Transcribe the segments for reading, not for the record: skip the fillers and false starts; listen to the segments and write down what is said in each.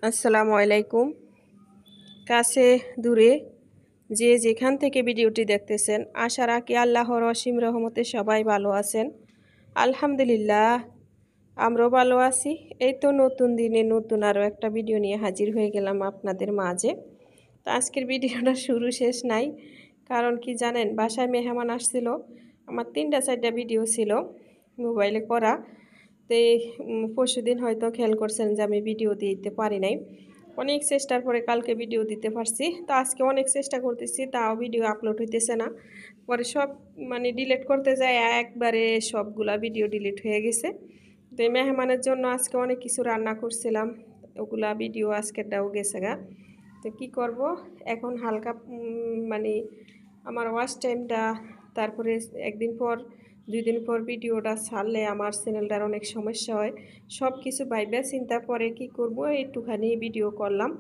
আসসালামু আলাইকুম। কাছে দূরে যে যেখান থেকে ভিডিওটি দেখতেছেন, আশা রাখি আল্লাহর অসীম রহমতে সবাই ভালো আছেন। আলহামদুলিল্লাহ, আমরাও ভালো আছি। এই তো নতুন দিনে নতুন আরও একটা ভিডিও নিয়ে হাজির হয়ে গেলাম আপনাদের মাঝে। তো আজকের ভিডিওটা শুরু শেষ নাই, কারণ কি জানেন, বাসায় মেহমান আসছিল। আমার 3-4টা ভিডিও ছিল মোবাইলে করা। তো পরশু দিন হয়তো খেয়াল করছেন যে আমি ভিডিও দিতে পারি নাই। অনেক চেষ্টার পরে কালকে ভিডিও দিতে পারছি। তো আজকে অনেক চেষ্টা করতেছি, তাও ভিডিও আপলোড হইতেছে না। পরে সব ডিলিট করতে যায়, একবারে সবগুলা ভিডিও ডিলিট হয়ে গেছে। তো এই মেহমানের জন্য আজকে অনেক কিছু রান্না করছিলাম, ওগুলা ভিডিও আজকেরটাও গেছে গা। তো কী করব, এখন হালকা আমার ওয়াচ টাইমটা, তারপরে একদিন পর 2 দিন পর ভিডিওটা ছাড়লে আমার চ্যানেলটার অনেক সমস্যা হয়। সব কিছু ভাইবা চিন্তা করে কি করব, একটুখানি ভিডিও করলাম,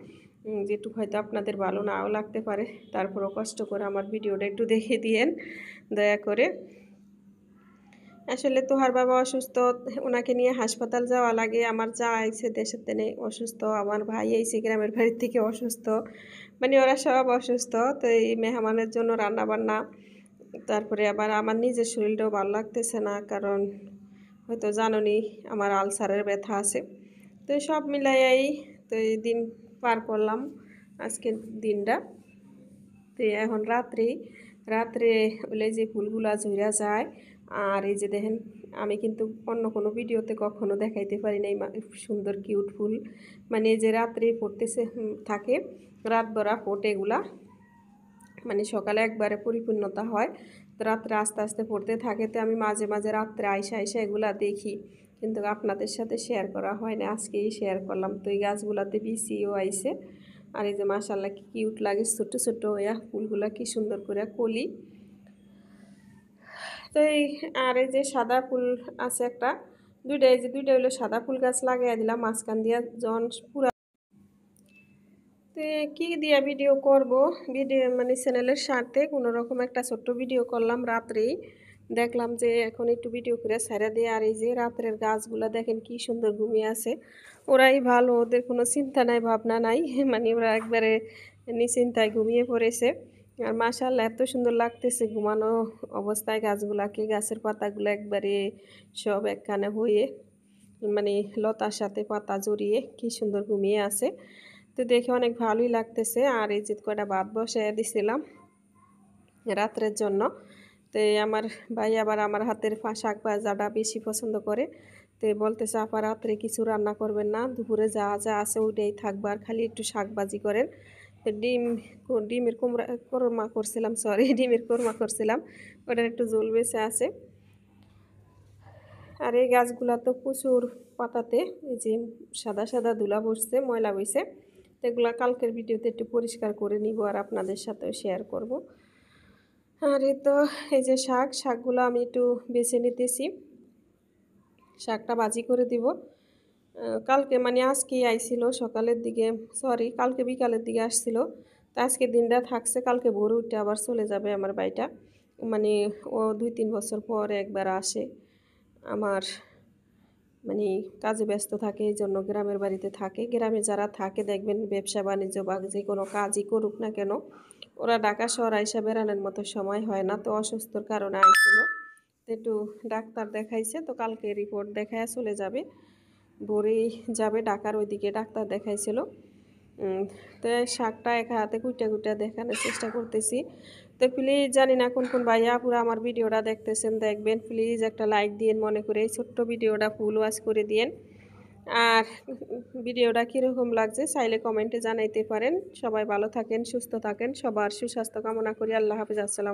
যেটুকু হয়তো আপনাদের ভালো নাও লাগতে পারে। তারপরও কষ্ট করে আমার ভিডিওটা একটু দেখে দিয়েন দয়া করে। আসলে তোহার বাবা অসুস্থ, ওনাকে নিয়ে হাসপাতাল যাওয়া লাগে। আমার যা আইছে দেশের তেনে অসুস্থ, আমার ভাই আইছে গ্রামের বাড়ির থেকে অসুস্থ, ওরা সব অসুস্থ। তো এই মেহমানের জন্য রান্না বান্না, তারপরে আবার আমার নিজের শরীরটাও ভালো লাগতেছে না, কারণ হয়তো জানোনি আমার আলসারের ব্যথা আছে। তো সব মিলাইয়াই তো এই দিন পার করলাম আজকের দিনটা। তো এখন রাত্রে বলে যে ফুলগুলা ঝরা যায়। আর এই যে দেখেন, আমি কিন্তু অন্য কোনো ভিডিওতে কখনো দেখাইতে পারি নাই সুন্দর কিউট ফুল, এই যে রাত্রে ফুটতেছে থাকে, রাত ভরা ফোটে এগুলা, সকালে একবারে পরিপূর্ণতা হয়। তো রাত্রে আস্তে আস্তে পড়তে থাকে। তো আমি মাঝে মাঝে রাত্রে আইসা এগুলা দেখি, কিন্তু আপনাদের সাথে শেয়ার করা হয় না, আজকেই শেয়ার করলাম। তো এই গাছগুলাতে বিসিও আইছে। আর এই যে মাশাআল্লাহ কি কিউট লাগে, ছোট ছোট ফুলগুলা কি সুন্দর করে কলি। তো আর এই যে সাদা ফুল আছে একটা, দুইটা হলো সাদা ফুল গাছ লাগাই দিলাম মাঝখান দিয়া জন পুরা। তো কী দিয়া ভিডিও করব, ভিডিও চ্যানেলের স্বার্থে কোনো রকম একটা ছোট্ট ভিডিও করলাম রাত্রেই। দেখলাম যে এখন একটু ভিডিও করে ছাড়া দিয়ে। আর এই যে রাত্রের গাছগুলো দেখেন কি সুন্দর ঘুমিয়ে আছে, ওরাই ভালো, ওদের কোনো চিন্তা নাই ভাবনা নাই, ওরা একবারে নিশ্চিন্তায় ঘুমিয়ে পড়েছে। আর মাশাআল্লাহ এত সুন্দর লাগতেছে ঘুমানো অবস্থায় গাছগুলাকে, গাছের পাতাগুলো একবারে সব একখানে হয়ে লতার সাথে পাতা জড়িয়ে কি সুন্দর ঘুমিয়ে আছে। তো দেখে অনেক ভালোই লাগতেছে। আর এই যে কয়টা ভাত বসাইয়া দিছিলাম রাত্রের জন্য। তো আমার ভাই আবার আমার হাতের শাক ভাজাটা বেশি পছন্দ করে। তো বলতেছে আপা রাত্রে কিছু রান্না করবেন না, দুপুরে যা যা আছে ওইটাই থাকবে, আর খালি একটু শাক ভাজি করেন। তো ডিমের কোরমা করছিলাম, ডিমের কোরমা করছিলাম, ওটার একটু ঝোল বেঁচে আছে। আর এই গাছগুলা তো প্রচুর পাতাতে এই যে সাদা সাদা ধুলা বসছে, ময়লা বইছে। তো এগুলা কালকের ভিডিওতে একটু পরিষ্কার করে নিব আর আপনাদের সাথেও শেয়ার করব। আর এই তো এই যে শাকগুলো আমি একটু বেছে নিতেছি, শাকটা ভাজি করে দিব। কালকে আজকেই আইছিল সকালের দিকে, কালকে বিকালের দিকে আসছিল। তো আজকে দিনটা থাকছে, কালকে ভোর উঠে আবার চলে যাবে আমার বাড়িটা। ও 2-3 বছর পর একবার আসে। আমার কাজে ব্যস্ত থাকে, এই জন্য গ্রামের বাড়িতে থাকে। গ্রামে যারা থাকে দেখবেন ব্যবসা বাণিজ্য বা যে কোনো কাজই করুক না কেন, ওরা ঢাকা শহর আইসা বেড়ানোর মতো সময় হয় না। তো অসুস্থর কারণে আইছিল, একটু ডাক্তার দেখাইছে। তো কালকে রিপোর্ট দেখায় চলে যাবে, ভোরেই যাবে ঢাকার ওইদিকে ডাক্তার দেখাইছিল। তো শাকটা এক হাতে কুইটা দেখানোর চেষ্টা করতেছি। তো প্লিজ, জানি না কোন কোন ভাইয়া পুরো আমার ভিডিওটা দেখতেছেন, দেখবেন প্লিজ একটা লাইক দিন, মনে করে এই ছোট্ট ভিডিওটা ফুল ওয়াচ করে দিন। আর ভিডিওটা কীরকম লাগছে চাইলে কমেন্টে জানাইতে পারেন। সবাই ভালো থাকেন, সুস্থ থাকেন, সবার সুস্বাস্থ্য কামনা করি। আল্লাহ হাফেজ, আসসালাম।